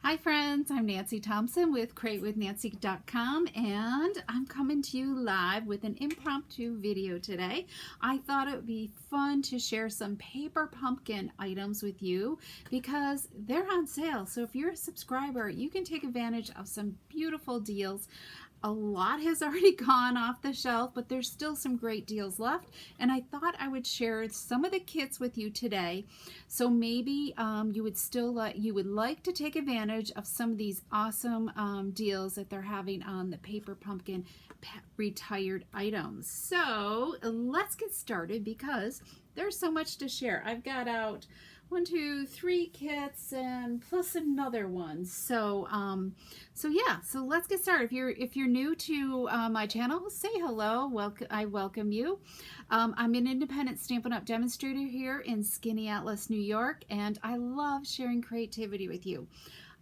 Hi friends, I'm Nancy Thompson with CreateWithNancy.com, and I'm coming to you live with an impromptu video today. I thought it would be fun to share some paper pumpkin items with you because they're on sale. So if you're a subscriber, you can take advantage of some beautiful deals. A lot has already gone off the shelf, but there's still some great deals left, and I thought I would share some of the kits with you today. So maybe you would like to take advantage of some of these awesome deals that they're having on the paper pumpkin retired items. So let's get started because there's so much to share. I've got out 1, 2, 3 kits and plus another one. So so let's get started. If you're new to my channel, say hello. I welcome you. I'm an independent Stampin' Up! Demonstrator here in Skinny Atlas, New York, and I love sharing creativity with you.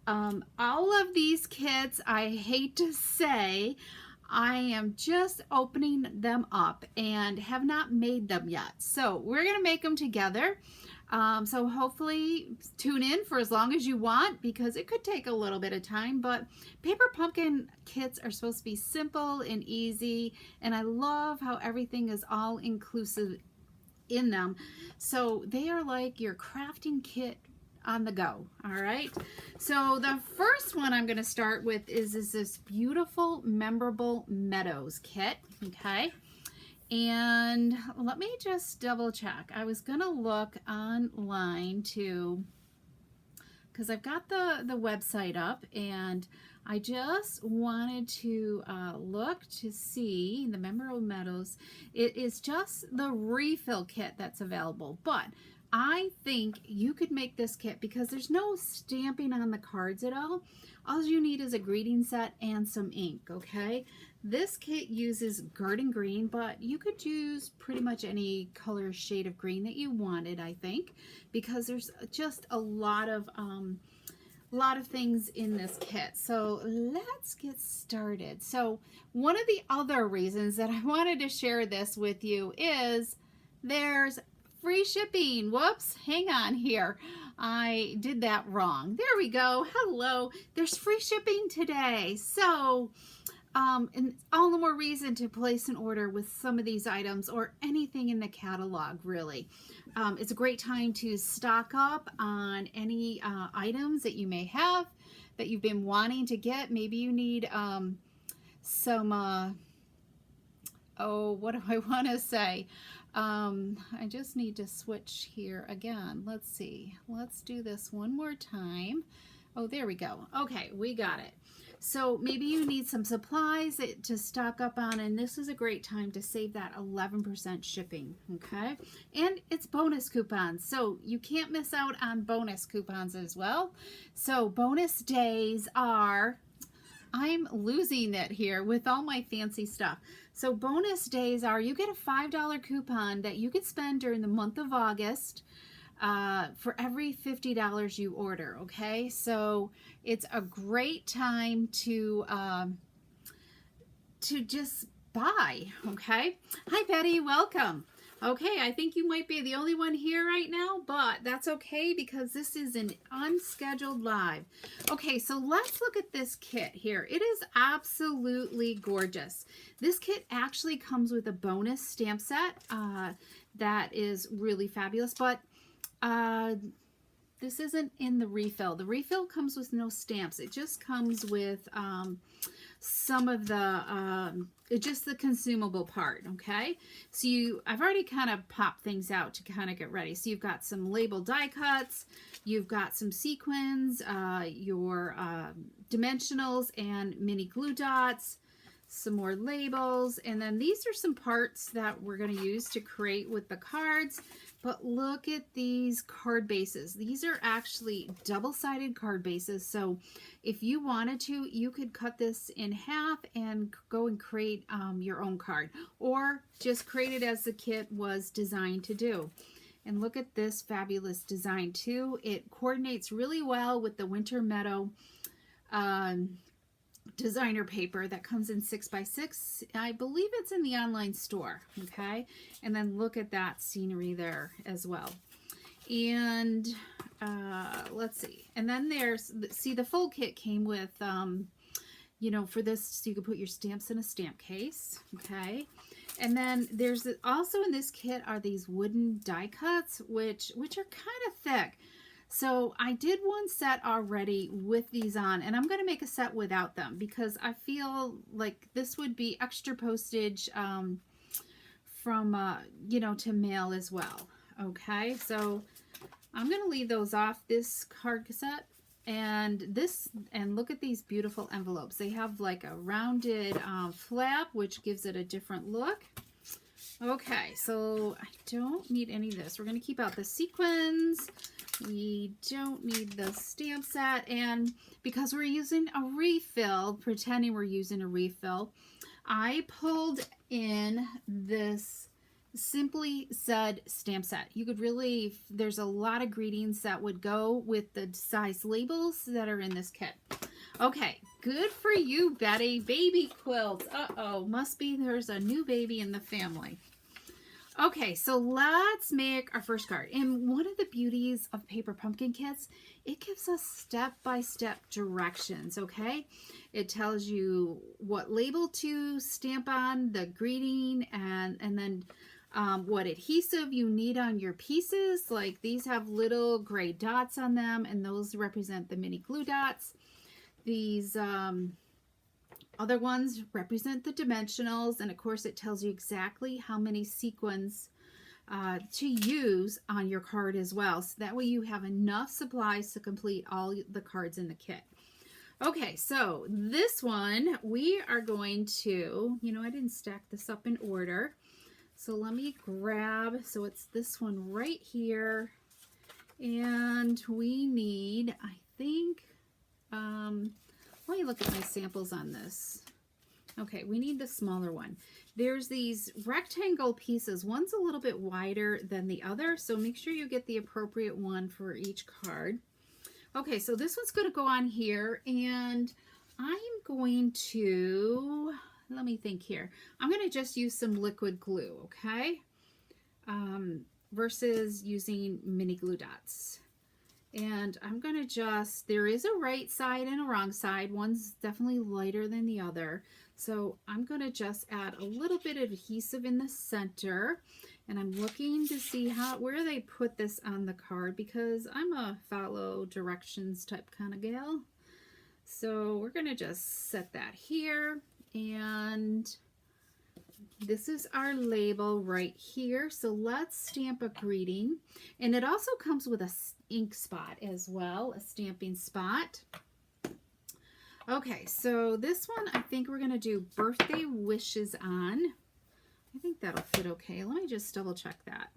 All of these kits, I hate to say, I am just opening them up and have not made them yet. So we're going to make them together. So hopefully tune in for as long as you want because it could take a little bit of time, but paper pumpkin kits are supposed to be simple and easy, and I love how everything is all inclusive in them. So they are like your crafting kit on the go. All right, so the first one I'm going to start with is this beautiful Memorable Meadows kit. Okay, and let me just double check. I was going to look online too because I've got the website up, and I just wanted to look to see the Memorable Meadows. It is just the refill kit that's available, but I think you could make this kit because there's no stamping on the cards at all. All you need is a greeting set and some ink, okay? This kit uses garden green, but you could use pretty much any color shade of green that you wanted, I think, because there's just a lot of things in this kit. So let's get started. So one of the other reasons that I wanted to share this with you is there's free shipping. Whoops, hang on here. I did that wrong. There we go. Hello. There's free shipping today. So, and all the more reason to place an order with some of these items or anything in the catalog, really. It's a great time to stock up on any items that you may have that you've been wanting to get. Maybe you need some, oh, what do I want to say? I just need to switch here again. Let's see. Let's do this one more time. Oh, there we go. Okay, we got it. So maybe you need some supplies to stock up on, and this is a great time to save that 11% shipping, okay? And it's bonus coupons, so you can't miss out on bonus coupons as well. So bonus days are... I'm losing it here with all my fancy stuff. So bonus days are, you get a $5 coupon that you can spend during the month of August for every $50 you order, okay? So it's a great time to just buy, okay? Hi, Betty, welcome. Okay, I think you might be the only one here right now, but that's okay because this is an unscheduled live. Okay, so let's look at this kit here. It is absolutely gorgeous. This kit actually comes with a bonus stamp set that is really fabulous, but this isn't in the refill. The refill comes with no stamps. It just comes with some of the just the consumable part, okay? So I've already kind of popped things out to kind of get ready. So you've got some label die cuts, you've got some sequins, your dimensionals and mini glue dots, some more labels, and then these are some parts that we're going to use to create with the cards. But look at these card bases. These are actually double-sided card bases, so if you wanted to, you could cut this in half and go and create your own card, or just create it as the kit was designed to do. And look at this fabulous design too. It coordinates really well with the Winter Meadow designer paper that comes in 6x6. I believe it's in the online store, okay? And then look at that scenery there as well. And let's see. And then there's, see, the fold kit came with, you know, for this, so you can put your stamps in a stamp case. Okay. And then there's also in this kit are these wooden die cuts, which are kind of thick. So I did one set already with these on, and I'm going to make a set without them because I feel like this would be extra postage from, you know, to mail as well. Okay, so I'm going to leave those off this card set. And this, and look at these beautiful envelopes. They have like a rounded flap, which gives it a different look. Okay, so I don't need any of this. We're going to keep out the sequins. We don't need the stamp set. And because we're using a refill, pretending we're using a refill, I pulled in this Simply Said stamp set. You could really, there's a lot of greetings that would go with the size labels that are in this kit. Okay, good for you, Betty. Baby quilts. Uh-oh, must be there's a new baby in the family. Okay, so let's make our first card. And one of the beauties of paper pumpkin kits, it gives us step-by-step directions, okay? It tells you what label to stamp on, the greeting, and then what adhesive you need on your pieces. Like these have little gray dots on them, and those represent the mini glue dots. These other ones represent the dimensionals, and of course it tells you exactly how many sequins to use on your card as well. So that way you have enough supplies to complete all the cards in the kit. Okay, so this one we are going to, you know, I didn't stack this up in order. So let me grab, so it's this one right here. And we need, I think, let me look at my samples on this. Okay, we need the smaller one. There's these rectangle pieces. One's a little bit wider than the other, so make sure you get the appropriate one for each card. Okay, so this one's going to go on here, and I'm going to, let me think here. I'm going to just use some liquid glue, okay? Versus using mini glue dots. And I'm going to just, there is a right side and a wrong side. One's definitely lighter than the other. So I'm going to just add a little bit of adhesive in the center. And I'm looking to see where they put this on the card, because I'm a follow directions type kind of gal. So we're going to just set that here. And this is our label right here. So let's stamp a greeting. And it also comes with a ink spot as well, a stamping spot. Okay, so this one I think we're going to do birthday wishes on. I think that'll fit okay. Let me just double check that.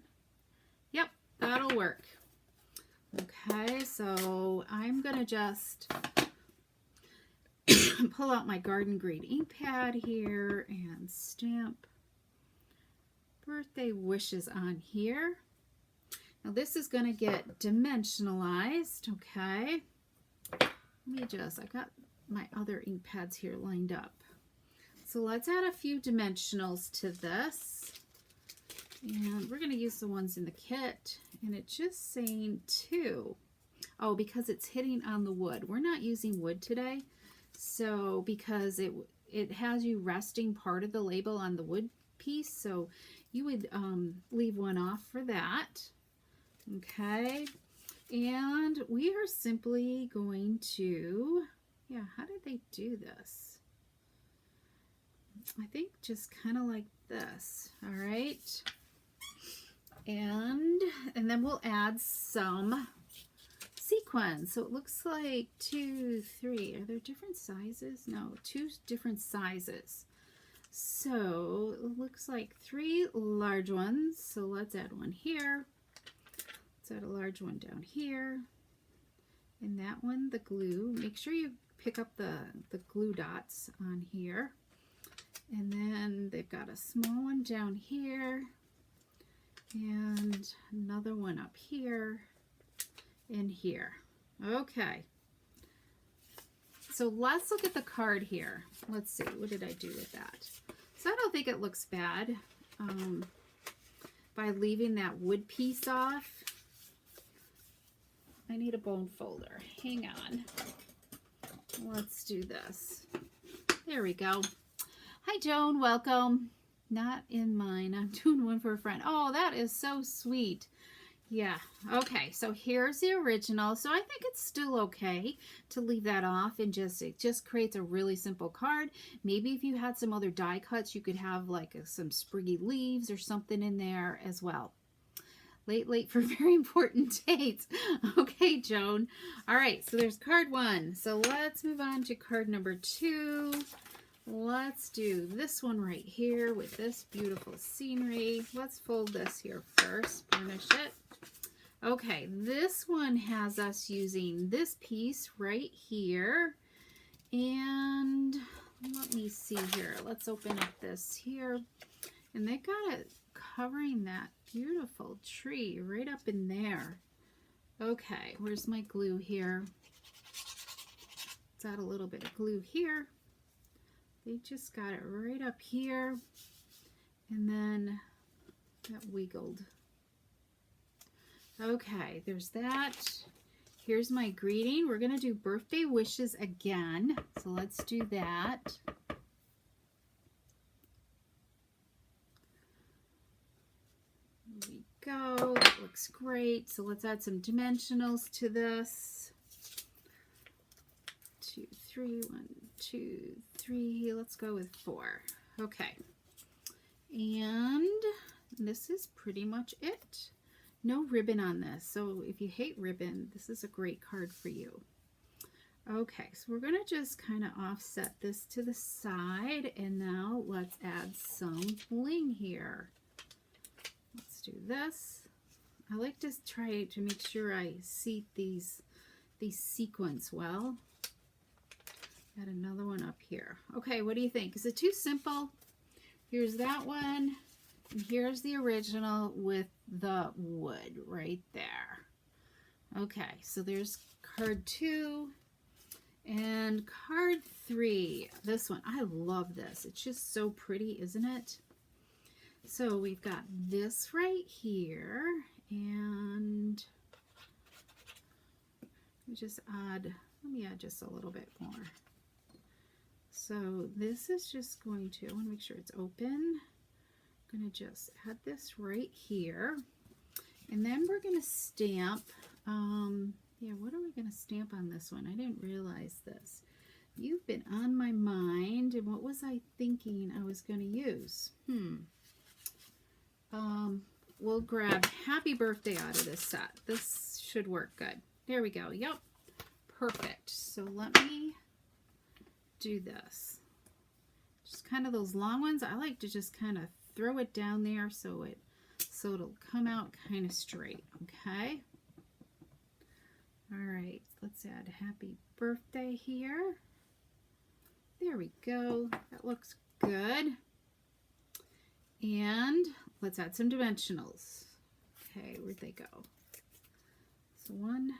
Yep, that'll work. Okay, so I'm going to just pull out my Garden Green ink pad here and stamp birthday wishes on here. Now this is going to get dimensionalized, okay? Let me just, I got my other ink pads here lined up. So let's add a few dimensionals to this. And we're going to use the ones in the kit. And it's just saying 2. Oh, because it's hitting on the wood. We're not using wood today. So because it has you resting part of the label on the wood piece. So you would leave one off for that. Okay, and we are simply going to, yeah, how did they do this? I think just kind of like this, all right? And then we'll add some sequins. So it looks like 2, 3, are there different sizes? No, 2 different sizes. So it looks like 3 large ones. So let's add one here. Let's add a large one down here. And that one, the glue. Make sure you pick up the glue dots on here. And then they've got a small one down here. And another one up here and here. Okay. So let's look at the card here. Let's see, what did I do with that? So I don't think it looks bad by leaving that wood piece off. I need a bone folder. Hang on. Let's do this. There we go. Hi, Joan. Welcome. Not in mine. I'm doing one for a friend. Oh, that is so sweet. Yeah. Okay. So here's the original. So I think it's still okay to leave that off and it just creates a really simple card. Maybe if you had some other die cuts, you could have like some spriggy leaves or something in there as well. Late for very important dates. Okay, Joan. All right. So there's card 1. So let's move on to card number 2. Let's do this one right here with this beautiful scenery. Let's fold this here first, burnish it. Okay, this one has us using this piece right here. And let me see here. Let's open up this here. And they got it covering that beautiful tree right up in there. Okay, where's my glue here? Let's add a little bit of glue here. They just got it right up here, and then that wiggled. Okay, there's that. Here's my greeting. We're going to do birthday wishes again, so let's do that. There we go. That looks great. So let's add some dimensionals to this. 2, 3, 1, 2, 3. Let's go with 4. Okay. And this is pretty much it. No ribbon on this. So if you hate ribbon, this is a great card for you. Okay, so we're going to just kind of offset this to the side. And now let's add some bling here. Let's do this. I like to try to make sure I seat these sequence well. Add another one up here. Okay, what do you think? Is it too simple? Here's that one, and here's the original with the wood right there. Okay, so there's card 2 and card 3. This one, I love this. It's just so pretty, isn't it? So we've got this right here, and we just let me add just a little bit more. So this is just going to, I want to make sure it's open. I'm going to just add this right here. And then we're going to stamp, yeah, what are we going to stamp on this one? I didn't realize this. You've been on my mind, and what was I thinking I was going to use? We'll grab happy birthday out of this set. This should work good. There we go. Yep. Perfect. So let me do this. Just kind of those long ones. I like to just kind of throw it down there so it'll come out kind of straight. Okay. All right. Let's add happy birthday here. There we go. That looks good. And let's add some dimensionals. Okay, where'd they go? So 1,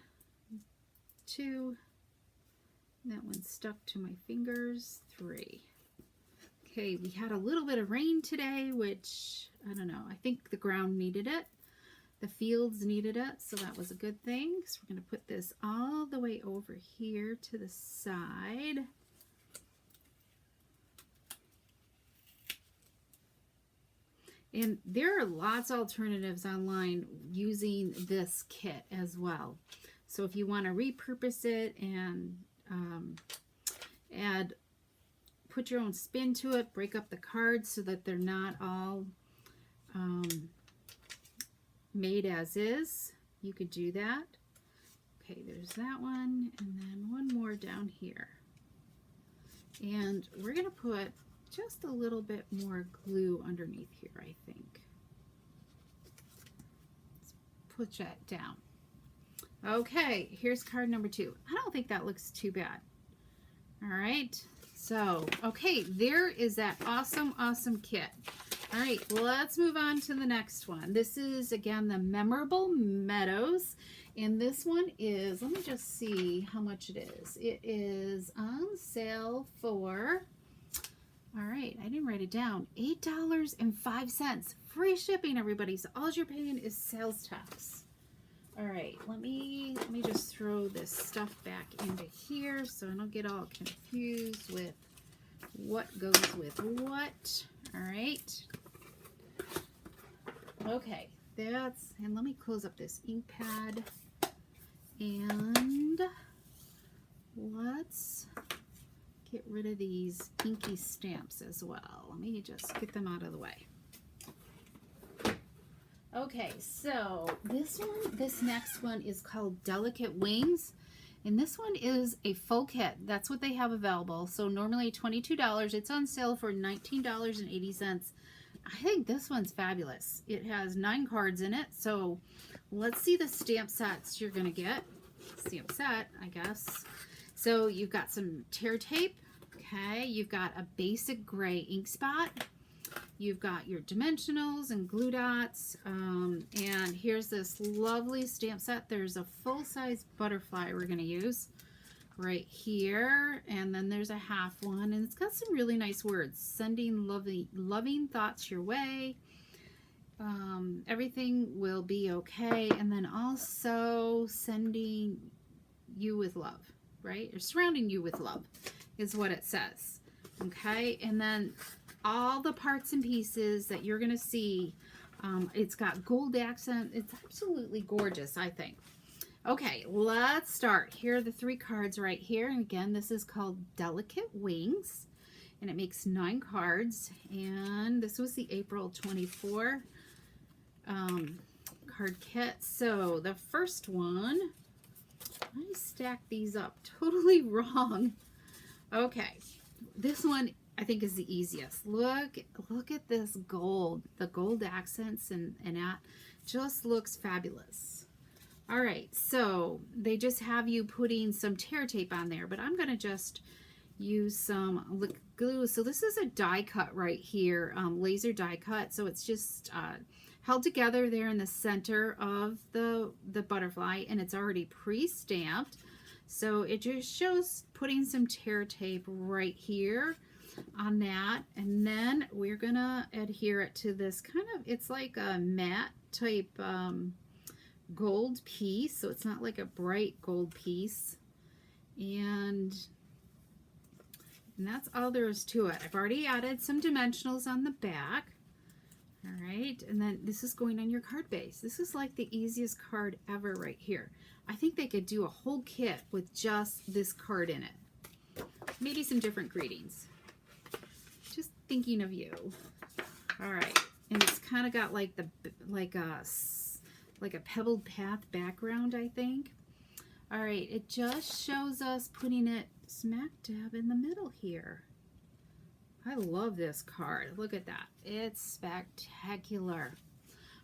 2, that one stuck to my fingers, 3. Okay, we had a little bit of rain today, which, I don't know, I think the ground needed it. The fields needed it, so that was a good thing. So we're going to put this all the way over here to the side. And there are lots of alternatives online using this kit as well. So if you want to repurpose it and put your own spin to it, break up the cards so that they're not all made as is, you could do that. Okay, there's that one, and then one more down here. And we're going to put just a little bit more glue underneath here, I think. Let's put that down. Okay, here's card number 2. I don't think that looks too bad. All right, so, okay, there is that awesome, awesome kit. All right, let's move on to the next one. This is, again, the Memorable Meadows. And this one is, let me just see how much it is. It is on sale for, all right, I didn't write it down, $8.05. Free shipping, everybody. So all you're paying is sales tax. All right, let me just throw this stuff back into here so I don't get all confused with what goes with what. All right. Okay, and let me close up this ink pad, and let's get rid of these inky stamps as well. Let me just get them out of the way. Okay, so this next one is called Delicate Wings, and this one is a full kit. That's what they have available. So normally $22. It's on sale for $19.80. I think this one's fabulous. It has 9 cards in it. So let's see the stamp sets you're gonna get. Stamp set, I guess. So you've got some tear tape. Okay, you've got a basic gray ink spot. You've got your dimensionals and glue dots, and here's this lovely stamp set. There's a full-size butterfly we're going to use right here, and then there's a half one, and it's got some really nice words. Sending loving thoughts your way. Everything will be okay, and then also sending you with love, right? Or surrounding you with love is what it says. Okay, and then all the parts and pieces that you're going to see, it's got gold accent. It's absolutely gorgeous, I think. Okay, let's start. Here are the 3 cards right here. And again, this is called Delicate Wings, and it makes 9 cards. And this was the April 24 card kit. So the first one, I stacked these up totally wrong. Okay, this one I think is the easiest. Look at this gold, the gold accents, and that just looks fabulous. All right, so they just have you putting some tear tape on there, but I'm going to just use some glue. So this is a die cut right here, laser die cut. So it's just held together there in the center of the butterfly, and it's already pre-stamped. So it just shows putting some tear tape right here on that, and then we're gonna adhere it to this kind of, it's like a matte type gold piece, so it's not like a bright gold piece, and that's all there is to it. I've already added some dimensionals on the back. All right, and then this is going on your card base. This is like the easiest card ever right here. I think they could do a whole kit with just this card in it. Maybe some different greetings. Just thinking of you. All right, and it's kind of got like a pebbled path background, I think. All right, it just shows us putting it smack dab in the middle here. I love this card. Look at that. It's spectacular.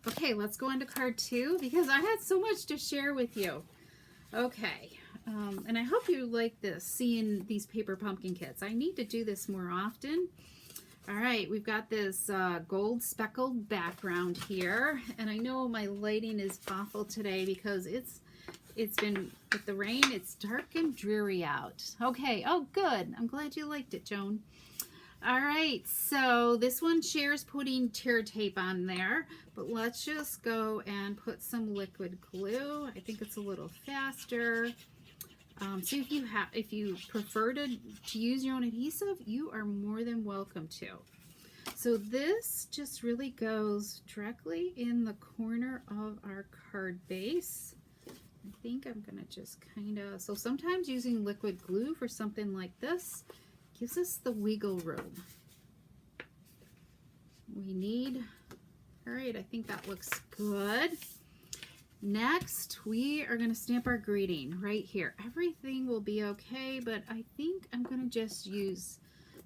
Okay, let's go into card 2 because I had so much to share with you. Okay, and I hope you like this, seeing these paper pumpkin kits. I need to do this more often. All right, we've got this gold speckled background here, and I know my lighting is awful today because it's been, with the rain, it's dark and dreary out. Okay, oh good, I'm glad you liked it, Joan. All right, so this one shares putting tear tape on there, but let's just go and put some liquid glue. I think it's a little faster. So if you prefer to use your own adhesive, you are more than welcome to. So this just really goes directly in the corner of our card base. I think I'm gonna just kind of, so sometimes using liquid glue for something like this gives us the wiggle room we need. All right, I think that looks good. Next, we are going to stamp our greeting right here. Everything will be okay, but I think I'm going to just use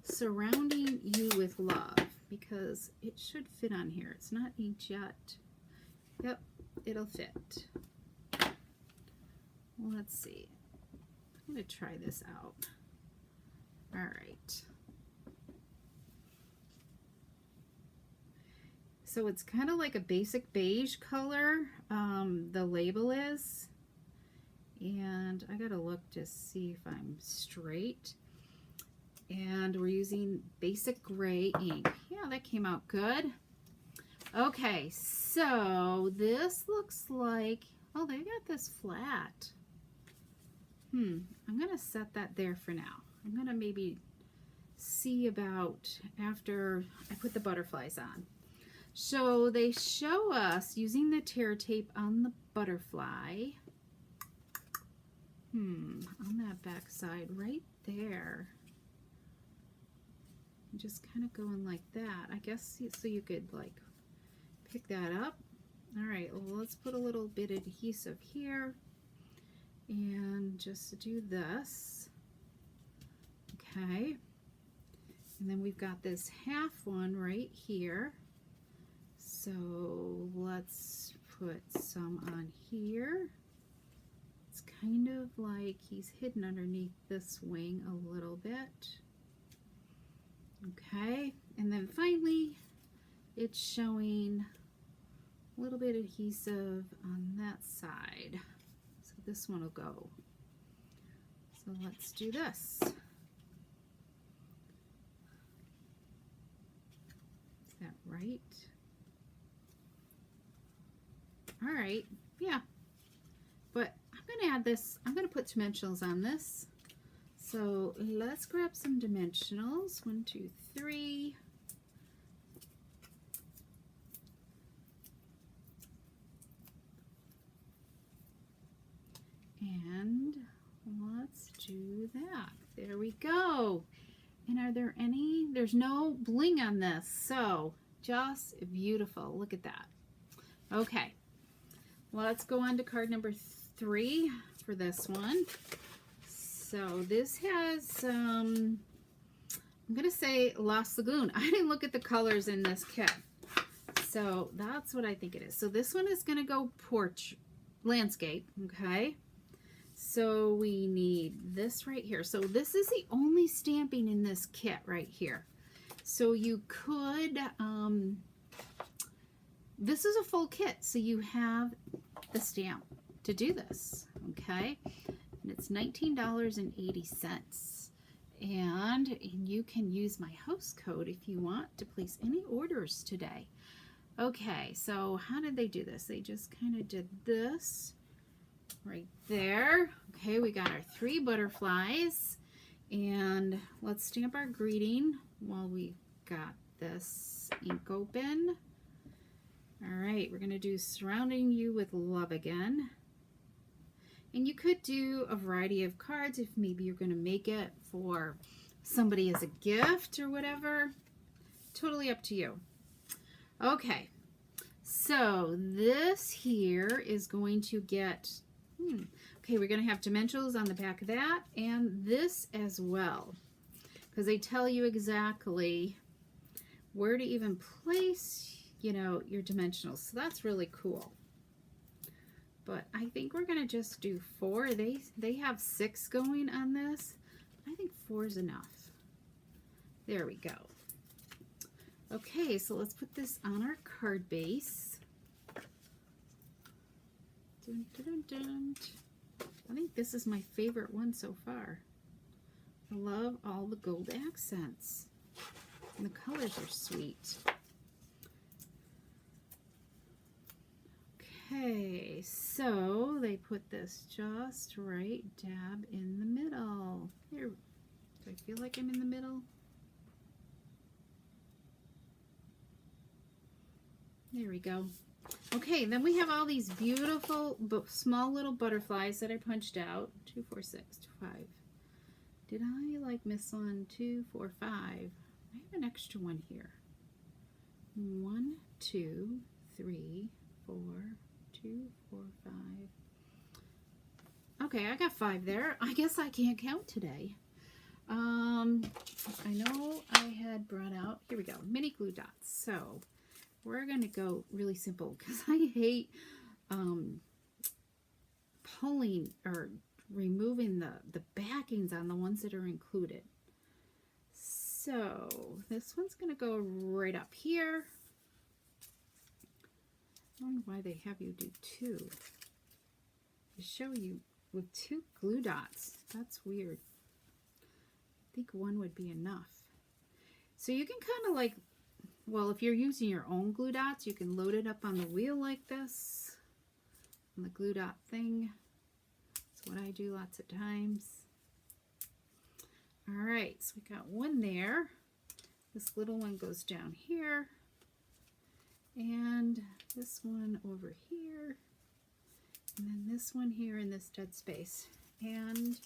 surrounding you with love because it should fit on here. It's not inked yet. Yep, it'll fit. Let's see. I'm going to try this out. All right. So it's kind of like a basic beige color, the label is. And I gotta look to see if I'm straight. And we're using basic gray ink. Yeah, that came out good. Okay, so this looks like Oh, they got this flat. I'm going to set that there for now. I'm going to maybe see about after I put the butterflies on. So they show us using the tear tape on the butterfly. On that back side right there. Just kind of going like that. I guess so you could like pick that up. All right, well, let's put a little bit of adhesive here and just do this. Okay. And then we've got this half one right here. So let's put some on here. It's kind of like he's hidden underneath this wing a little bit. Okay, and then finally it's showing a little bit of adhesive on that side. So this one will go. So let's do this. Is that right? All right, yeah. But I'm going to add this, I'm going to put dimensionals on this. So let's grab some dimensionals. 1, 2, 3. And let's do that. There we go. And are there any, there's no bling on this. So just beautiful. Look at that. Okay. Let's go on to card number 3 for this one. So this has, I'm going to say Lost Lagoon. I didn't look at the colors in this kit. So that's what I think it is. So this one is going to go porch, landscape, okay? So we need this right here. So this is the only stamping in this kit right here. So you could, this is a full kit. So you have the stamp to do this, okay? And it's $19.80. And you can use my host code if you want to place any orders today. Okay, so how did they do this? They just kind of did this right there. Okay, we got our 3 butterflies. And let's stamp our greeting while we got this ink open. All right, we're going to do Surrounding You with Love again. And you could do a variety of cards if maybe you're going to make it for somebody as a gift or whatever. Totally up to you. Okay, so this here is going to get, okay, we're going to have dimensionals on the back of that and this as well. Because they tell you exactly where to even place, you know, your dimensionals. So that's really cool. But I think we're going to just do 4. They have 6 going on this. I think 4 is enough. There we go. Okay, so let's put this on our card base. Dun, dun, dun, dun. I think this is my favorite one so far. I love all the gold accents. And the colors are sweet. Okay, so they put this just right dab in the middle. Here, do I feel like I'm in the middle? There we go. Okay, then we have all these beautiful small little butterflies that I punched out. 2, 4, 6, 5. Did I like miss one? 2, 4, 5. I have an extra one here. 1, 2, 3, 4, 2, 4, 5. Okay, I got 5 there. I guess I can't count today. I know I had brought out, here we go, mini glue dots. So we're going to go really simple because I hate pulling or removing the backings on the ones that are included. So this one's going to go right up here. I don't know why they have you do 2. They show you with 2 glue dots. That's weird. I think 1 would be enough. So you can kind of like, well, if you're using your own glue dots, you can load it up on the wheel like this. on the glue dot thing. That's what I do lots of times. All right, so we got one there. This little one goes down here, and this one over here, and then this one here in this dead space. And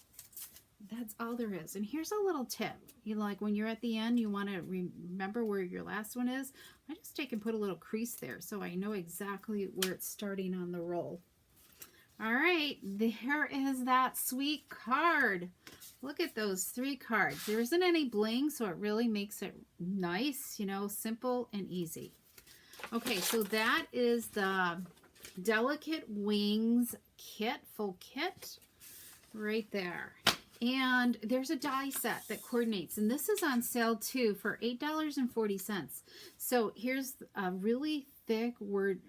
that's all there is. And here's a little tip. You like when you're at the end, you want to remember where your last one is. I just take and put a little crease there so I know exactly where it's starting on the roll. All right, there is that sweet card. Look at those 3 cards. There isn't any bling, so it really makes it nice, you know, simple and easy. Okay, so that is the Delicate Wings kit, full kit, right there. And there's a die set that coordinates, and this is on sale too for $8.40. So here's a really thick word,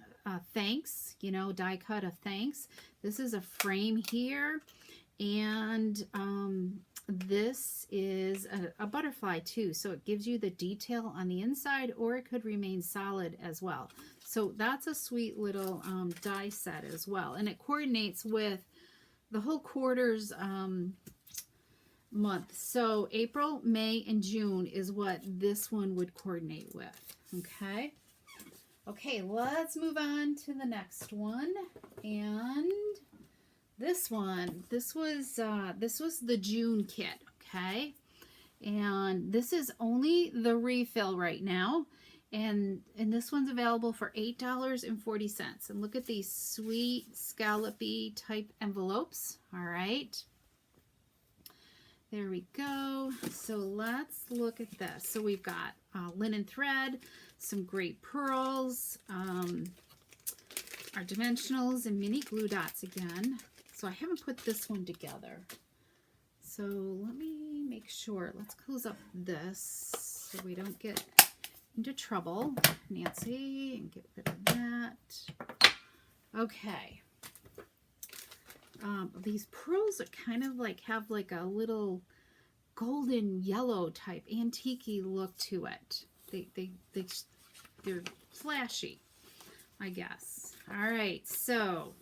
thanks, you know, die cut of thanks. This is a frame here, and this is a butterfly too, so it gives you the detail on the inside, or it could remain solid as well. So that's a sweet little die set as well, and it coordinates with the whole quarters month. So April, May, and June is what this one would coordinate with. Okay. Okay, let's move on to the next one. And this one, this was the June kit. Okay, and this is only the refill right now, and this one's available for $8.40. And look at these sweet scallopy type envelopes. All right. There we go. So let's look at this. So we've got linen thread, some great pearls, our dimensionals, and mini glue dots again. So I haven't put this one together. So let me make sure. Let's close up this so we don't get into trouble, Nancy, and get rid of that. Okay. These pearls are kind of like have like a little golden yellow type antique look to it. They're flashy, I guess. All right, so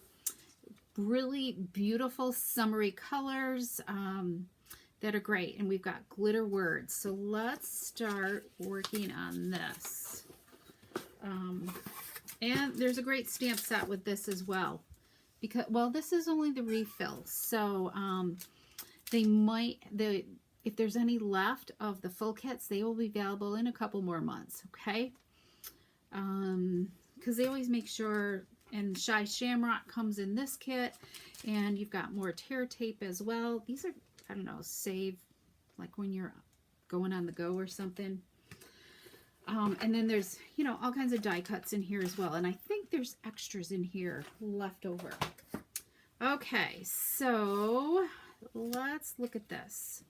really beautiful summery colors that are great, and we've got glitter words. So let's start working on this. And there's a great stamp set with this as well. Because, well, this is only the refill, so if there's any left of the full kits, they will be available in a couple more months, okay? Because they always make sure, and Shy Shamrock comes in this kit, and you've got more tear tape as well. These are, I don't know, save, like when you're going on the go or something. And then there's, you know, all kinds of die cuts in here as well. And I think there's extras in here left over. Okay, so let's look at this.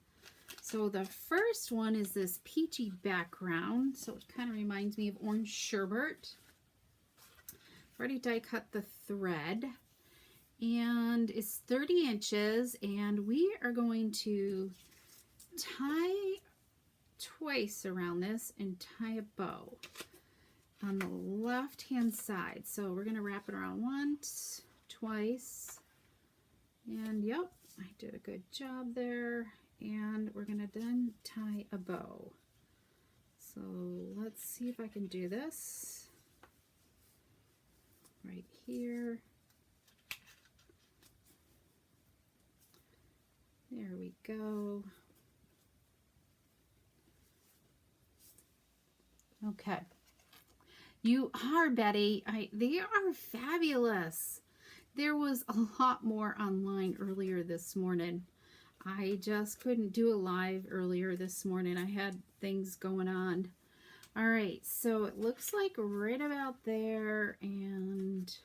So the first one is this peachy background. So it kind of reminds me of orange sherbet. I've already die cut the thread. And it's 30 inches. And we are going to tie twice around this and tie a bow on the left hand side. So we're going to wrap it around once, twice, and yep, I did a good job there. And we're going to then tie a bow. So let's see if I can do this right here. There we go. Okay. You are, Betty. They are fabulous. There was a lot more online earlier this morning. I just couldn't do a live earlier this morning. I had things going on. All right, so it looks like right about there, and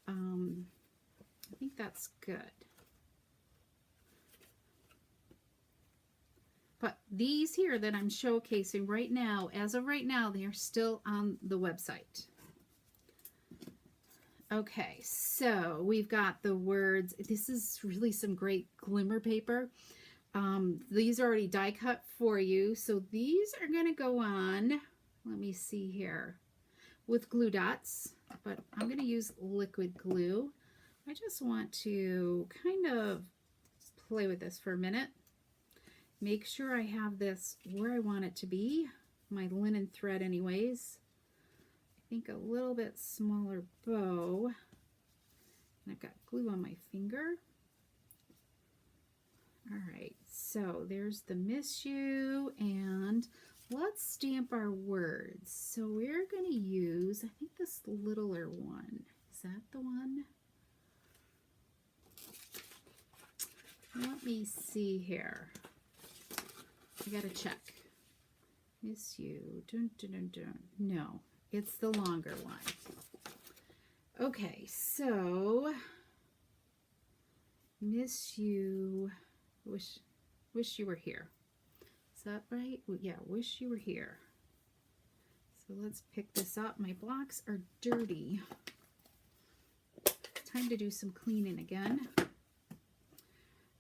I think that's good. But these here that I'm showcasing right now, as of right now, they are still on the website. Okay, so we've got the words. This is really some great glimmer paper. These are already die cut for you. So these are going to go on, let me see here, with glue dots. But I'm going to use liquid glue. I just want to kind of play with this for a minute. Make sure I have this where I want it to be, my linen thread anyways. I think a little bit smaller bow. And I've got glue on my finger. All right, so there's the miss you, and let's stamp our words. So we're going to use, I think, this littler one. Is that the one? Let me see here. I gotta check. Miss you. Dun, dun, dun, dun. No, it's the longer one. Okay, so miss you. Wish you were here. Is that right? Yeah, wish you were here. So let's pick this up. My blocks are dirty. Time to do some cleaning again.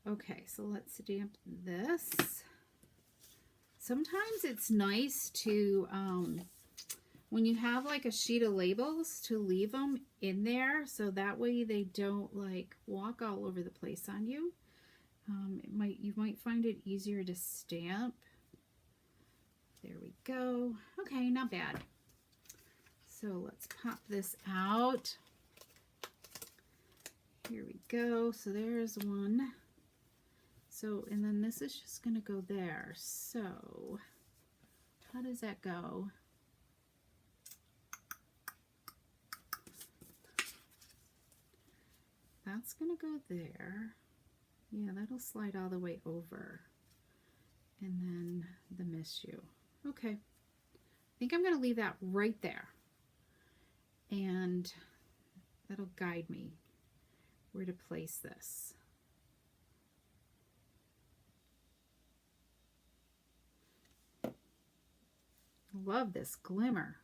Okay, so let's stamp this. Sometimes it's nice to, when you have like a sheet of labels, to leave them in there so that way they don't like walk all over the place on you. You might find it easier to stamp. There we go. Okay, not bad. So let's pop this out. Here we go. So there's one. So, and then this is just going to go there. So, how does that go? That's going to go there. Yeah, that'll slide all the way over. And then the miss you. Okay. I think I'm going to leave that right there. And that'll guide me where to place this. Love this glimmer.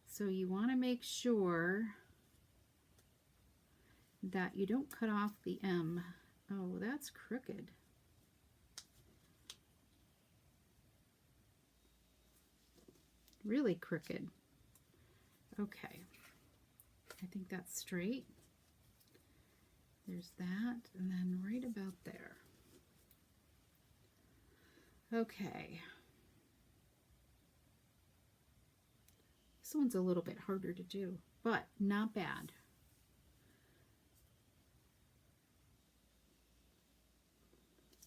So you want to make sure that you don't cut off the M. Oh, that's crooked. Really crooked. Okay. I think that's straight. There's that, and then right about there. Okay. This one's a little bit harder to do, but not bad.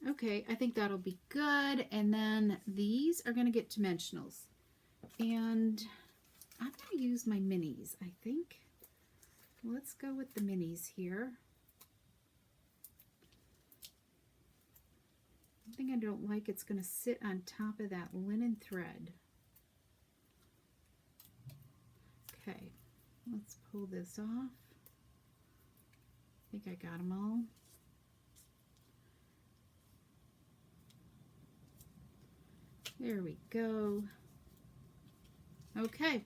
Okay, I think that'll be good. And then these are going to get dimensionals. And I'm going to use my minis, I think. Let's go with the minis here. One thing I don't like, it's going to sit on top of that linen thread. Okay, let's pull this off. I think I got them all. There we go. Okay,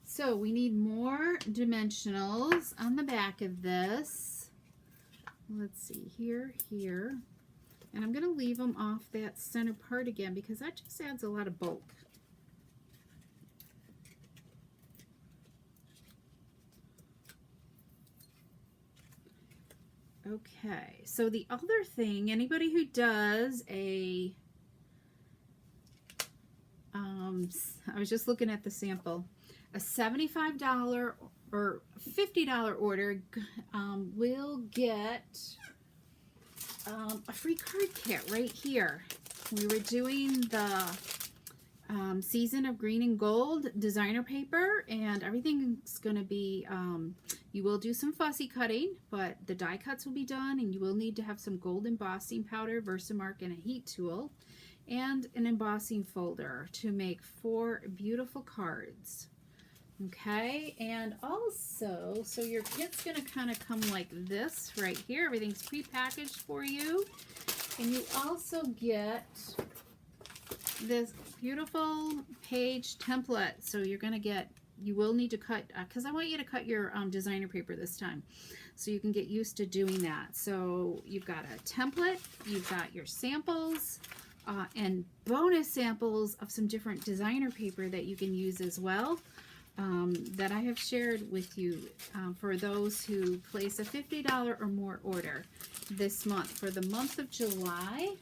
so we need more dimensionals on the back of this. Let's see, here. And I'm going to leave them off that center part again because that just adds a lot of bulk. Okay, so the other thing, anybody who does a, I was just looking at the sample, a $75 or $50 order will get a free card kit right here. We were doing the Season of Green and Gold designer paper, and everything's going to be, you will do some fussy cutting, but the die cuts will be done, and you will need to have some gold embossing powder, Versamark, and a heat tool, and an embossing folder to make 4 beautiful cards. Okay, and also, so your kit's going to kind of come like this right here. Everything's pre-packaged for you. And you also get this beautiful page template. So you're going to get, you will need to cut, because I want you to cut your designer paper this time, so you can get used to doing that. So you've got a template, you've got your samples, and bonus samples of some different designer paper that you can use as well. that I have shared with you for those who place a $50 or more order this month, for the month of July.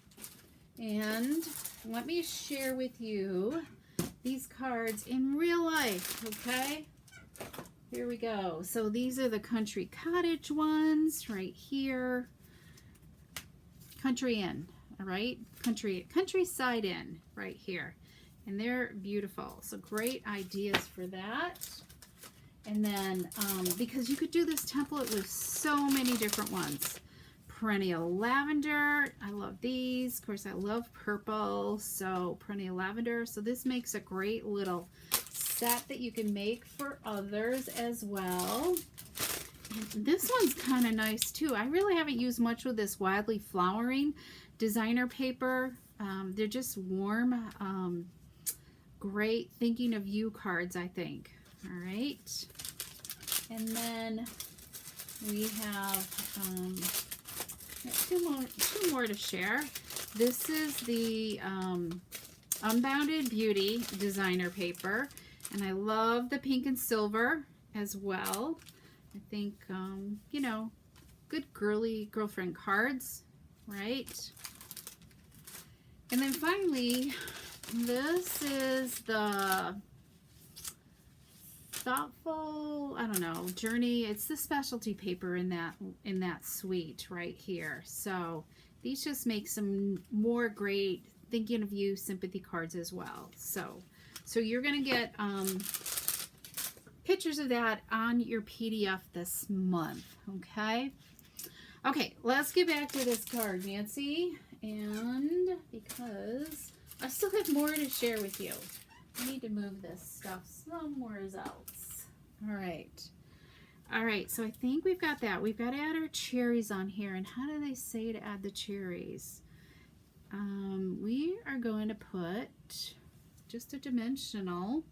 And let me share with you these cards in real life, okay? Here we go. So these are the Country Cottage ones right here. Country Inn, all right? Countryside Inn right here. And they're beautiful. So great ideas for that. And then, because you could do this template with so many different ones. Perennial Lavender, I love these. Of course, I love purple, so Perennial Lavender. So this makes a great little set that you can make for others as well. And this one's kind of nice too. I really haven't used much with this Wildly Flowering designer paper. They're just warm, great thinking of you cards, I think. All right. And then we have two more to share. This is the Unbounded Beauty designer paper, and I love the pink and silver as well. I think, you know, good girly girlfriend cards, right? And then finally, this is the Thoughtful, I don't know, Journey. It's the specialty paper in that suite right here. So these just make some more great thinking of you sympathy cards as well. So you're gonna get pictures of that on your PDF this month. Okay, let's get back to this card, Nancy, and because I still have more to share with you. I need to move this stuff somewhere else. All right, so I think we've got that. We've got to add our cherries on here. And how do they say to add the cherries? We are going to put just a dimensional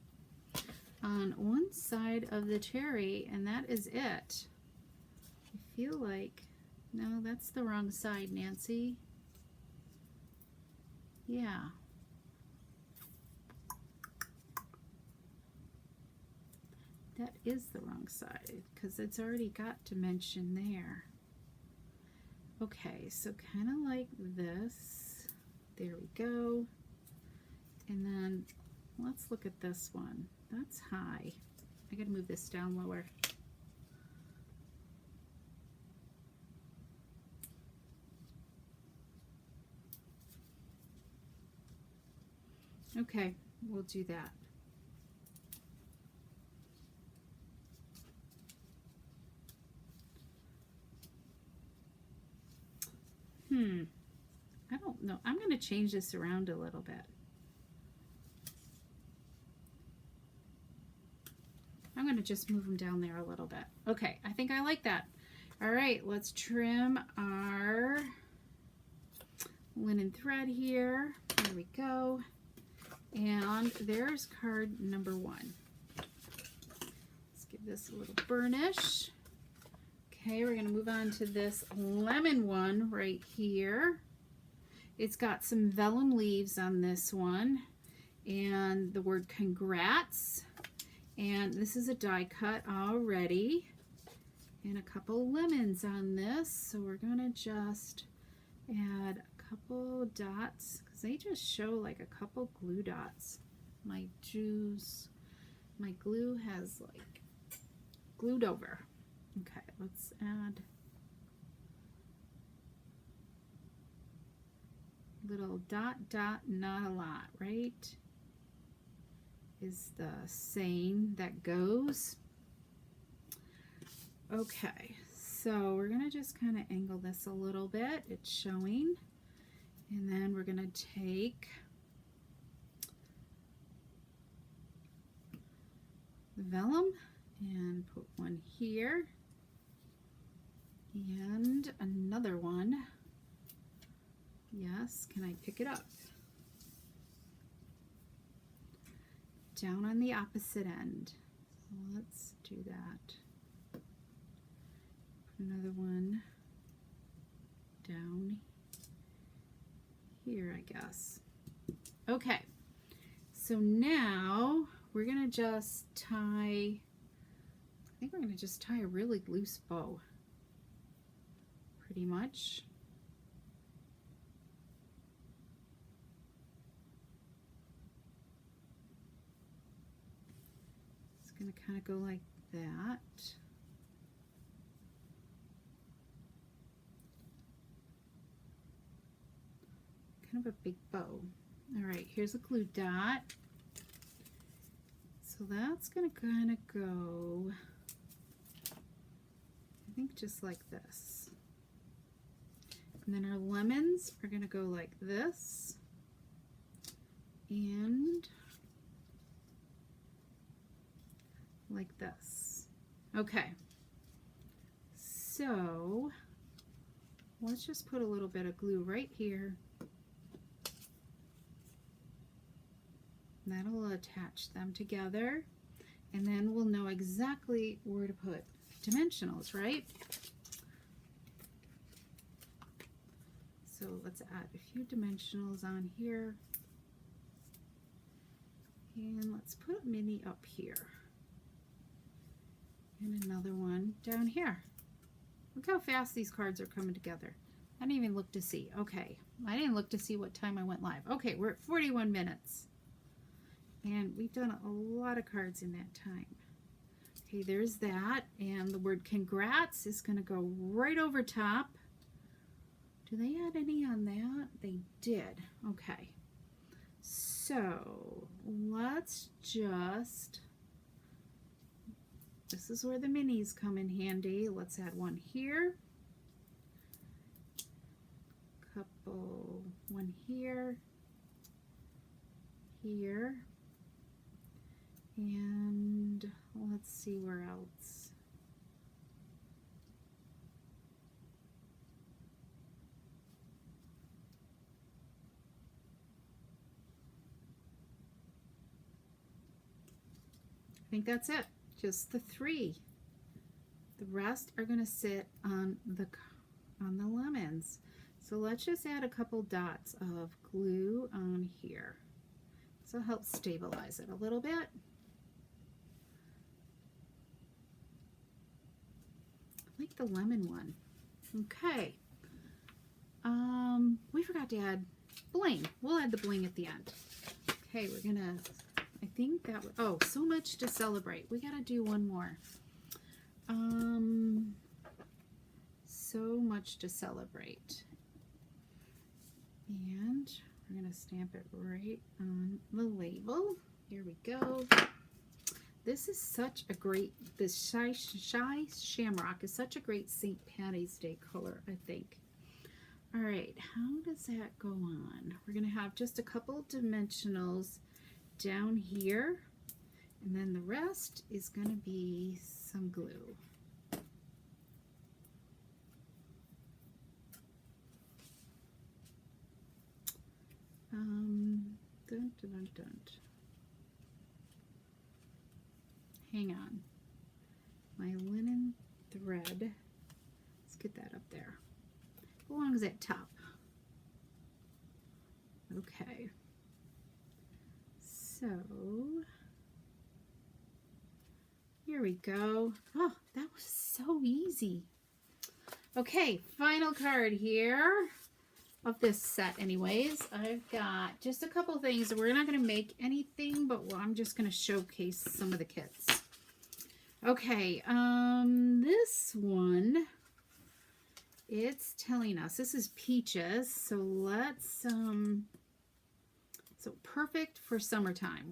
on one side of the cherry, and that is it. I feel like, no, that's the wrong side, Nancy. Yeah. That is the wrong side because it's already got dimension there. Okay, so kind of like this. There we go. And then let's look at this one. That's high. I gotta move this down lower. Okay, we'll do that. I don't know. I'm going to change this around a little bit. I'm going to just move them down there a little bit. Okay, I think I like that. All right, let's trim our linen thread here. There we go. And there's card number 1. Let's give this a little burnish. Okay, we're going to move on to this lemon one right here. It's got some vellum leaves on this one and the word congrats. And this is a die cut already. And a couple lemons on this. So we're going to just add a couple dots because they just show like a couple glue dots. My glue has like glued over. Okay, let's add little dot, not a lot, right? Is the saying that goes. Okay, so we're gonna just kind of angle this a little bit. It's showing. And then we're gonna take the vellum and put one here. And another one. Yes, can I pick it up? Down on the opposite end. So let's do that. Put another one down here, I guess. Okay, so now we're gonna just tie, I think we're gonna just tie a really loose bow, pretty much. It's gonna kind of go like that. Kind of a big bow. All right, here's a glue dot. So that's gonna kind of go, I think, just like this. And then our lemons are gonna go like this. And like this. Okay. So let's just put a little bit of glue right here. That'll attach them together, and then we'll know exactly where to put dimensionals, right? So let's add a few dimensionals on here, and let's put a mini up here, and another one down here. Look how fast these cards are coming together. I didn't even look to see. Okay, I didn't look to see what time I went live. Okay, we're at 41 minutes. And we've done a lot of cards in that time. Okay, there's that. And the word congrats is going to go right over top. Do they add any on that? They did. Okay. So let's just, this is where the minis come in handy. Let's add one here. Couple, one here. Here. And let's see where else. I think that's it. Just the 3. The rest are going to sit on the lemons. So let's just add a couple dots of glue on here. So help stabilize it a little bit. I like the lemon one. Okay. We forgot to add bling. We'll add the bling at the end. Okay, we're gonna, I think that, oh, so much to celebrate. We gotta do one more. So much to celebrate. And we're gonna stamp it right on the label. Here we go. This is such a great, this Shy Shamrock is such a great St. Patty's Day color, I think. All right, how does that go on? We're gonna have just a couple dimensionals down here, and then the rest is gonna be some glue. Dun, dun, dun, dun. Hang on. My linen thread. Let's get that up there. How long is that top? Okay. So here we go. Oh, that was so easy. Okay, final card here of this set anyways. I've got just a couple things. We're not going to make anything, but I'm just going to showcase some of the kits. Okay, this one, it's telling us, this is peaches, so let's, so perfect for summertime.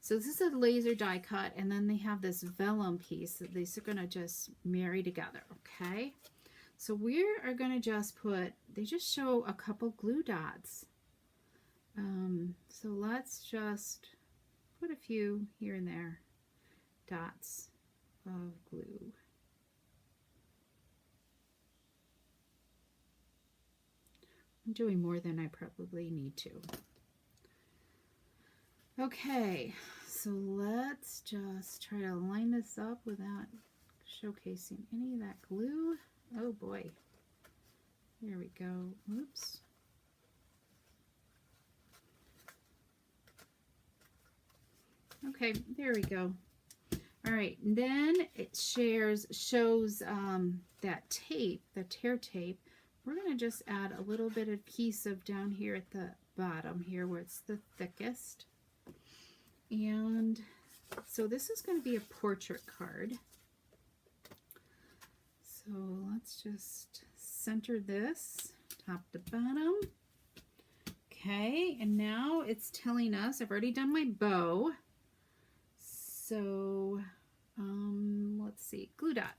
So this is a laser die cut, and then they have this vellum piece that these are going to just marry together, okay? So we are going to just put, they just show a couple glue dots. So let's just put a few here and there dots of glue. I'm doing more than I probably need to. Okay, so let's just try to line this up without showcasing any of that glue. Oh boy. There we go. Oops. Okay, there we go. All right, and then it shows that tape, the tear tape. We're going to just add a little bit of adhesive down here at the bottom here where it's the thickest. And so this is going to be a portrait card. So let's just center this top to bottom. Okay, and now it's telling us, I've already done my bow. So let's see, glue dot.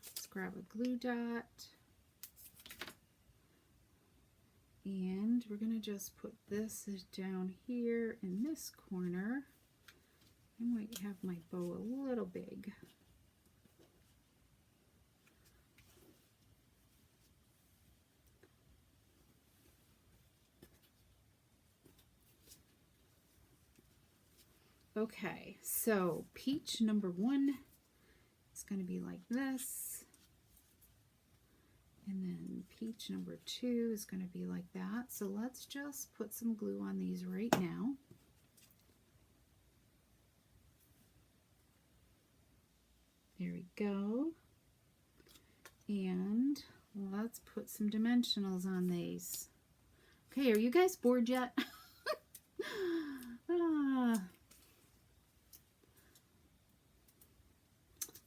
Let's grab a glue dot. And we're going to just put this down here in this corner. I might have my bow a little big. Okay, so peach number 1 is going to be like this. And then peach number 2 is going to be like that. So let's just put some glue on these right now. There we go. And let's put some dimensionals on these. Okay, are you guys bored yet?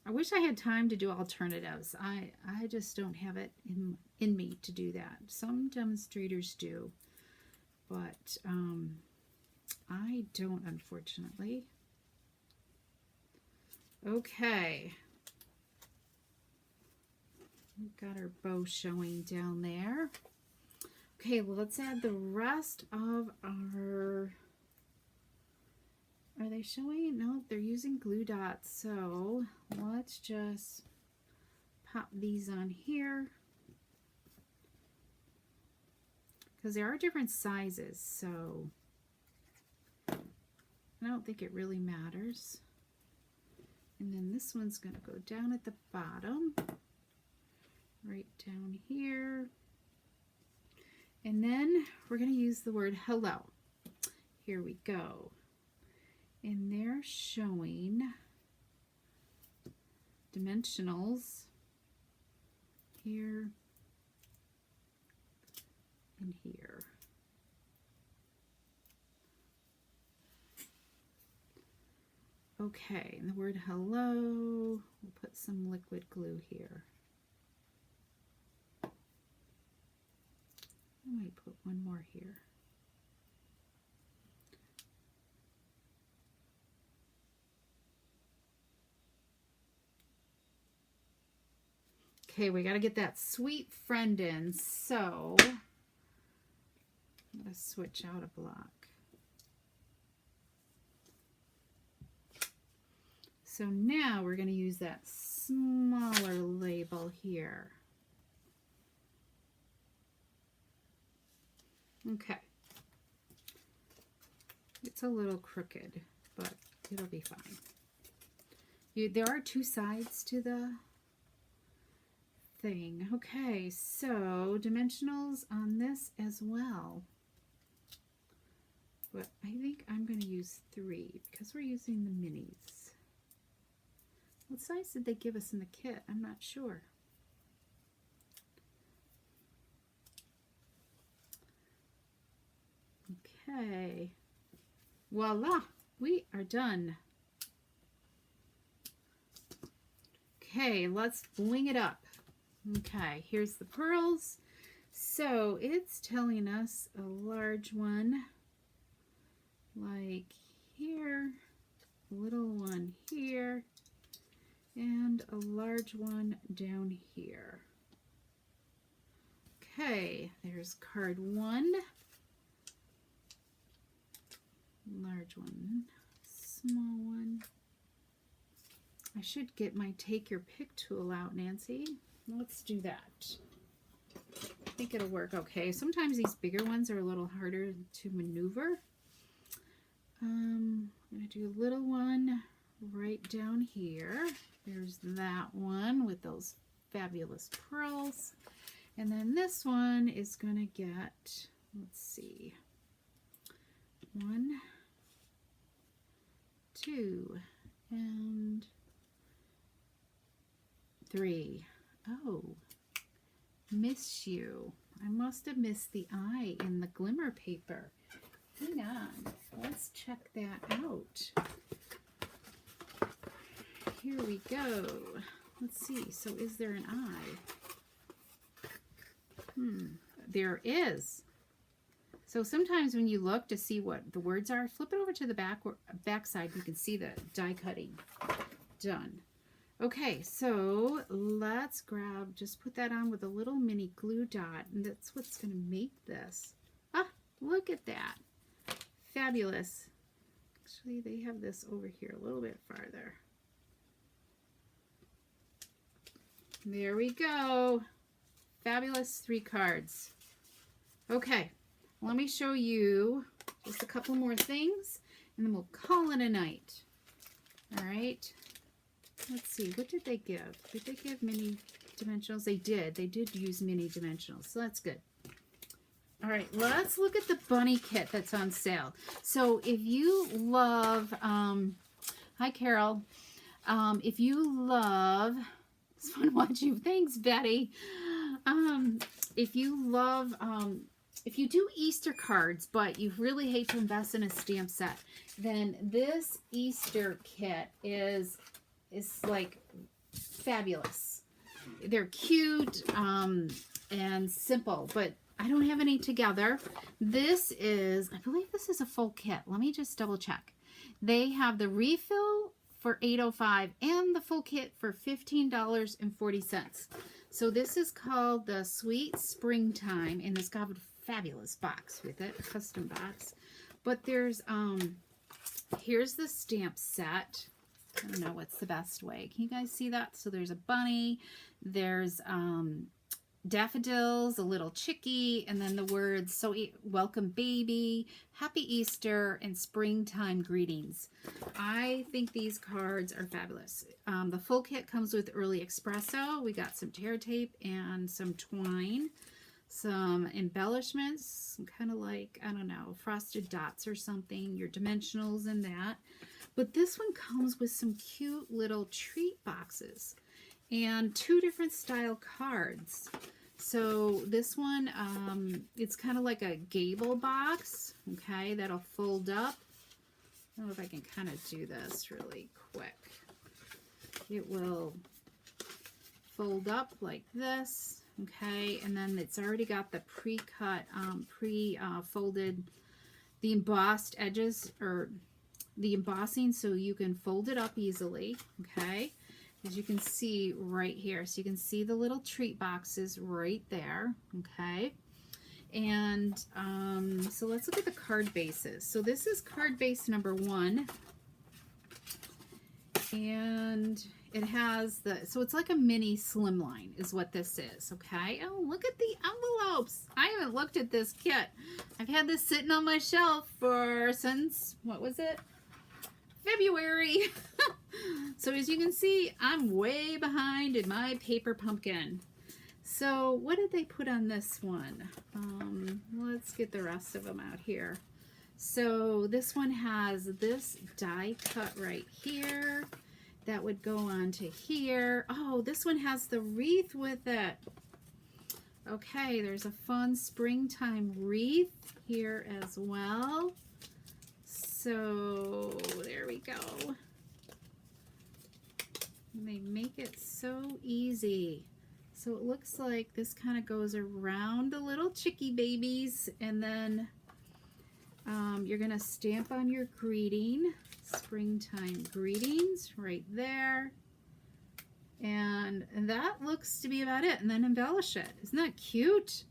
I wish I had time to do alternatives. I just don't have it in me to do that. Some demonstrators do, but I don't, unfortunately. Okay. We've got our bow showing down there. Okay, well, let's add the rest of our... Are they showing? No, they're using glue dots. So let's just pop these on here. Because there are different sizes, so I don't think it really matters. And then this one's going to go down at the bottom, right down here. And then we're going to use the word hello. Here we go. And they're showing dimensionals here and here. Okay, and the word hello, we'll put some liquid glue here. I might put one more here. Okay, we got to get that sweet friend in, so I'm going to switch out a block. So now we're going to use that smaller label here. Okay. It's a little crooked, but it'll be fine. There are 2 sides to the thing. Okay, so dimensionals on this as well. But I think I'm going to use 3 because we're using the minis. What size did they give us in the kit? I'm not sure. Okay. Voila! We are done. Okay, let's bling it up. Okay, here's the pearls. So it's telling us a large one like here, a little one here, and a large one down here. Okay, there's card 1, large one, small one. I should get my take your pick tool out, Nancy. Let's do that. I think it'll work okay. Sometimes these bigger ones are a little harder to maneuver. I'm going to do a little one right down here. There's that one with those fabulous pearls. And then this one is going to get, let's see, 1, 2 and 3. Oh, miss you. I must have missed the eye in the glimmer paper. Hang on, let's check that out. Here we go. Let's see, so is there an eye? There is. So sometimes when you look to see what the words are, flip it over to the back side. You can see the die cutting done. Okay, so let's grab, just put that on with a little mini glue dot, and that's what's going to make this. Ah, look at that. Fabulous. Actually, they have this over here a little bit farther. There we go. Fabulous 3 cards. Okay, let me show you just a couple more things, and then we'll call it a night. All right. Let's see, what did they give? Did they give mini dimensionals? They did. They did use mini dimensionals, so that's good. All right, let's look at the bunny kit that's on sale. So if you love, hi Carol, if you love, it's fun watching you. Thanks, Betty. If you love, if you do Easter cards, but you really hate to invest in a stamp set, then this Easter kit is like fabulous. They're cute and simple, but I don't have any together. This is, I believe this is a full kit. Let me just double check. They have the refill for $8.05 and the full kit for $15.40. So this is called the Sweet Springtime, and it's got a fabulous box with it, a custom box. But there's, here's the stamp set. I don't know what's the best way. Can you guys see that? So there's a bunny, there's daffodils, a little chickie, and then the words, so welcome baby, happy Easter, and springtime greetings. I think these cards are fabulous. The full kit comes with early espresso. We got some tear tape and some twine, some embellishments, some kind of like, I don't know, frosted dots or something, your dimensionals and that. But this one comes with some cute little treat boxes and 2 different style cards. So this one, it's kind of like a gable box, okay, that'll fold up. I don't know if I can kind of do this really quick. It will fold up like this, okay, and then it's already got the pre-cut, folded, the embossed edges, or the embossing, so you can fold it up easily, okay, as you can see right here. So you can see the little treat boxes right there, okay. And so let's look at the card bases. So this is card base number 1, and it has the, so it's like a mini slimline is what this is, okay. Oh, look at the envelopes. I haven't looked at this kit. I've had this sitting on my shelf since, what was it? February. So as you can see, I'm way behind in my paper pumpkin. So what did they put on this one? Let's get the rest of them out here. So this one has this die cut right here. That would go on to here. Oh, this one has the wreath with it. Okay, there's a fun springtime wreath here as well. So there we go. And they make it so easy. So it looks like this kind of goes around the little chickie babies, and then you're going to stamp on your greeting, springtime greetings, right there. And that looks to be about it, and then embellish it. Isn't that cute?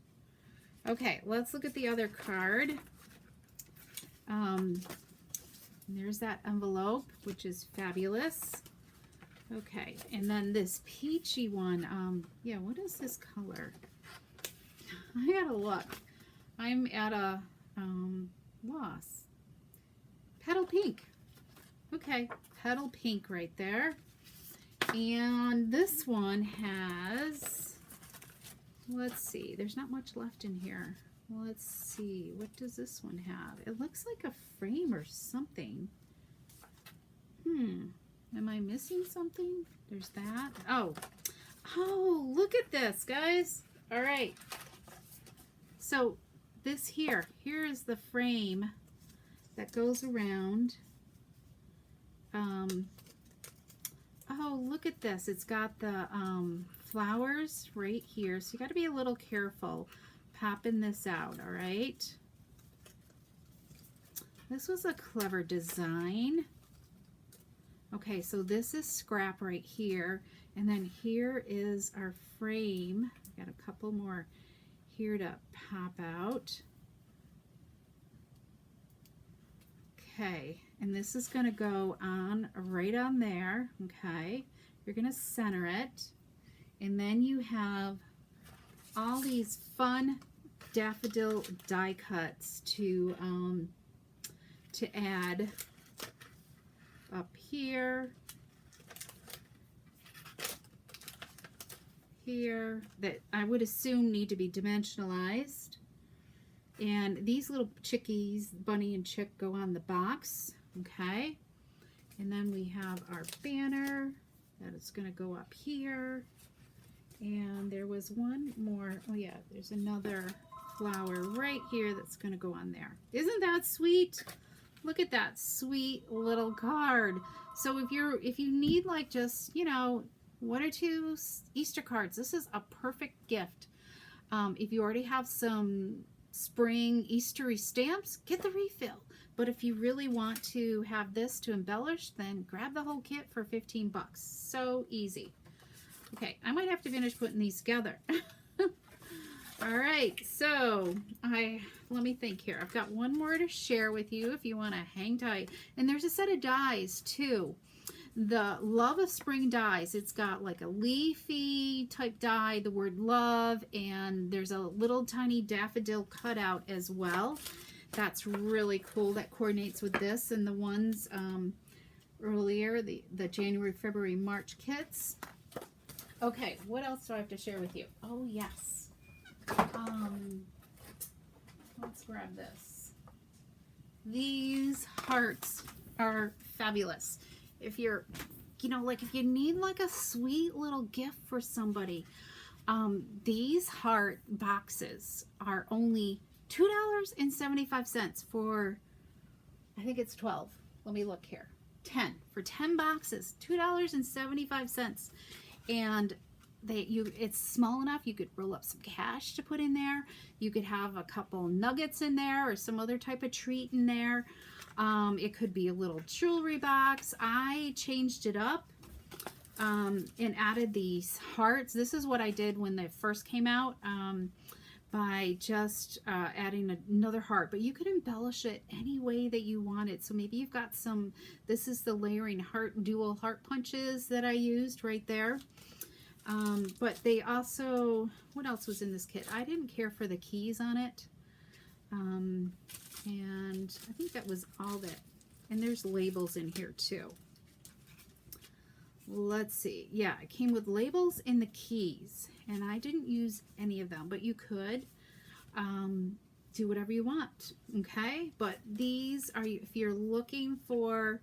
Okay, let's look at the other card. There's that envelope, which is fabulous. Okay, and then this peachy one, yeah, what is this color? I gotta look. I'm at a loss. Petal pink. Okay, petal pink right there. And this one has, let's see, there's not much left in here. Let's see, what does this one have? It looks like a frame or something. Am I missing something? There's that. Oh, look at this, guys. All right. So this here is the frame that goes around. Oh, look at this. It's got the flowers right here. So you got to be a little careful popping this out, all right? This was a clever design. Okay, so this is scrap right here. And then here is our frame. Got a couple more here to pop out. Okay, and this is going to go on right on there. Okay, you're going to center it, and then you have all these fun daffodil die cuts to add up here, that I would assume need to be dimensionalized. And these little chickies, bunny and chick, go on the box, okay? And then we have our banner that is going to go up here. And there was one more, oh yeah, there's another flower right here that's going to go on there. Isn't that sweet? Look at that sweet little card. So if you need like just, you know, 1 or 2 Easter cards, this is a perfect gift. If you already have some spring Eastery stamps, get the refill. But if you really want to have this to embellish, then grab the whole kit for 15 bucks. So easy. Okay, I might have to finish putting these together. All right, so let me think here. I've got one more to share with you if you want to hang tight. And there's a set of dies too. The Love of Spring dies. It's got like a leafy type die, the word love, and there's a little tiny daffodil cutout as well. That's really cool. That coordinates with this and the ones earlier, the January, February, March kits. Okay, what else do I have to share with you? Oh, yes. Let's grab this. These hearts are fabulous. If you're, you know, like if you need like a sweet little gift for somebody, these heart boxes are only $2.75 for, I think it's 12. Let me look here. 10 for 10 boxes, $2.75. And it's small enough you could roll up some cash to put in there. You could have a couple nuggets in there or some other type of treat in there. It could be a little jewelry box. I changed it up and added these hearts. This is what I did when they first came out, by just adding another heart. But you could embellish it any way that you want it. So maybe you've got some, this is the layering heart, dual heart punches that I used right there. But they also, what else was in this kit? I didn't care for the keys on it. And I think that was all that. And there's labels in here too. Let's see. Yeah, it came with labels and the keys. And I didn't use any of them, but you could do whatever you want. Okay? But these are, if you're looking for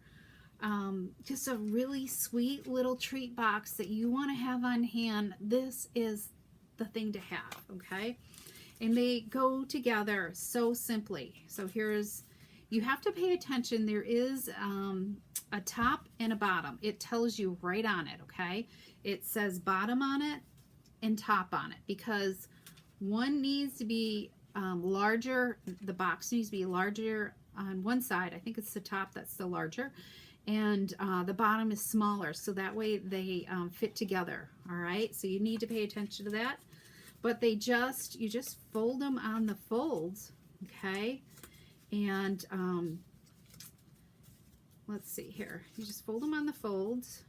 just a really sweet little treat box that you want to have on hand, this is the thing to have. Okay? And they go together so simply. So here's, you have to pay attention. There is a top and a bottom. It tells you right on it, okay? It says bottom on it and top on it, because one needs to be larger. The box needs to be larger on one side. I think it's the top that's the larger. And the bottom is smaller, so that way they fit together, all right? So you need to pay attention to that. But you just fold them on the folds, okay? And let's see here. You just fold them on the folds.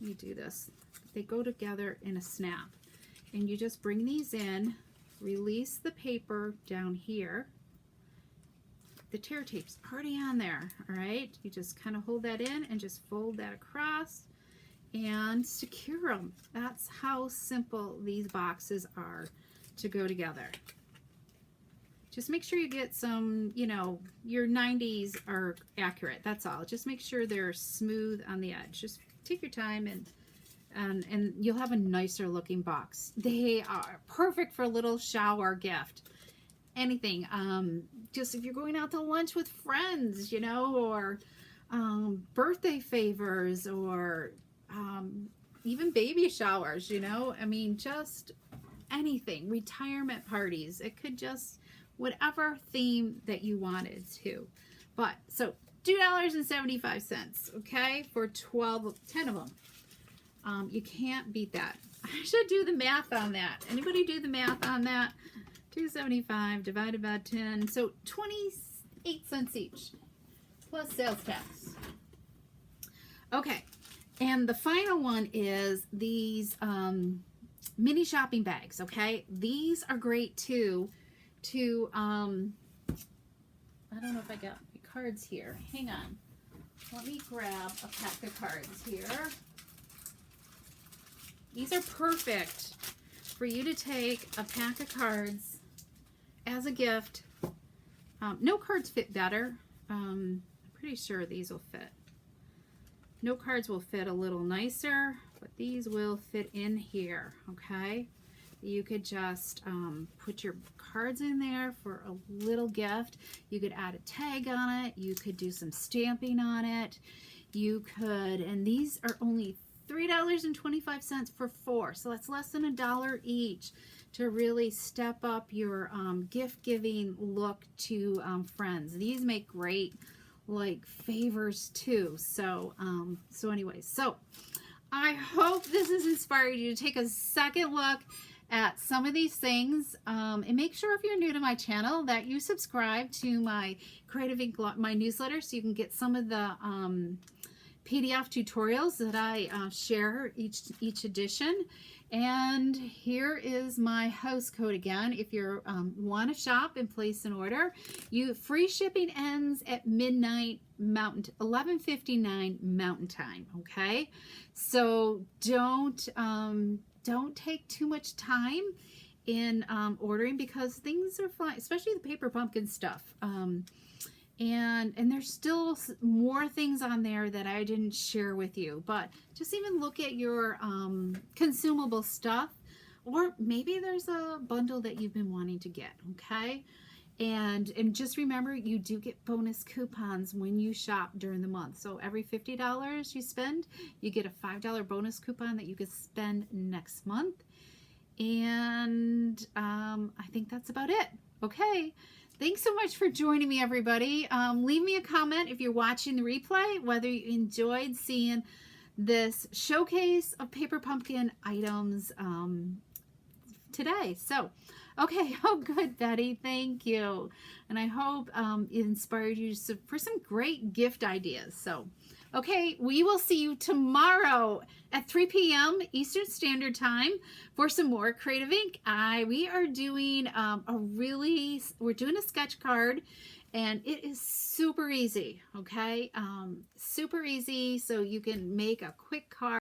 Let me do this. They go together in a snap. And you just bring these in, release the paper down here. The tear tape's already on there, all right? You just kind of hold that in and just fold that across and secure them. That's how simple these boxes are to go together. Just make sure you get some, you know, your 90s are accurate. That's all. Just make sure they're smooth on the edge. Just take your time and you'll have a nicer looking box. They are perfect for a little shower gift. Anything. Just if you're going out to lunch with friends, you know, or birthday favors, or even baby showers, you know. I mean, just anything. Retirement parties. It could just, whatever theme that you wanted to. But, so $2.75, okay, for 10 of them. You can't beat that. I should do the math on that. Anybody do the math on that? $2.75 divided by 10, so 28 cents each, plus sales tax. Okay, and the final one is these mini shopping bags, okay? These are great too to, I don't know if I got my cards here. Hang on. Let me grab a pack of cards here. These are perfect for you to take a pack of cards as a gift. No cards fit better. I'm pretty sure these will fit. No cards will fit a little nicer, but these will fit in here, okay? You could just put your cards in there for a little gift. You could add a tag on it. You could do some stamping on it. You could, and these are only $3.25 for 4, so that's less than $1 each to really step up your gift giving look to friends. These make great like favors too. So anyways, so I hope this has inspired you to take a second look at some of these things, and make sure if you're new to my channel that you subscribe to my Creative Ink, my newsletter, so you can get some of the PDF tutorials that I share each edition. And here is my host code again. If you want to shop and place an order, free shipping ends at midnight Mountain, 11:59 Mountain Time. Okay, so don't take too much time in ordering, because things are fine, especially the paper pumpkin stuff. And there's still more things on there that I didn't share with you, but just even look at your consumable stuff, or maybe there's a bundle that you've been wanting to get, okay? And just remember, you do get bonus coupons when you shop during the month. So every $50 you spend, you get a $5 bonus coupon that you can spend next month. And I think that's about it. Okay. Thanks so much for joining me, everybody. Leave me a comment if you're watching the replay, whether you enjoyed seeing this showcase of paper pumpkin items today. So, okay, oh good, Betty, thank you. And I hope it inspired you for some great gift ideas. So, okay, we will see you tomorrow at 3 p.m. Eastern Standard Time for some more Creative Ink. We are doing we're doing a sketch card, and it is super easy, okay? Super easy, so you can make a quick card.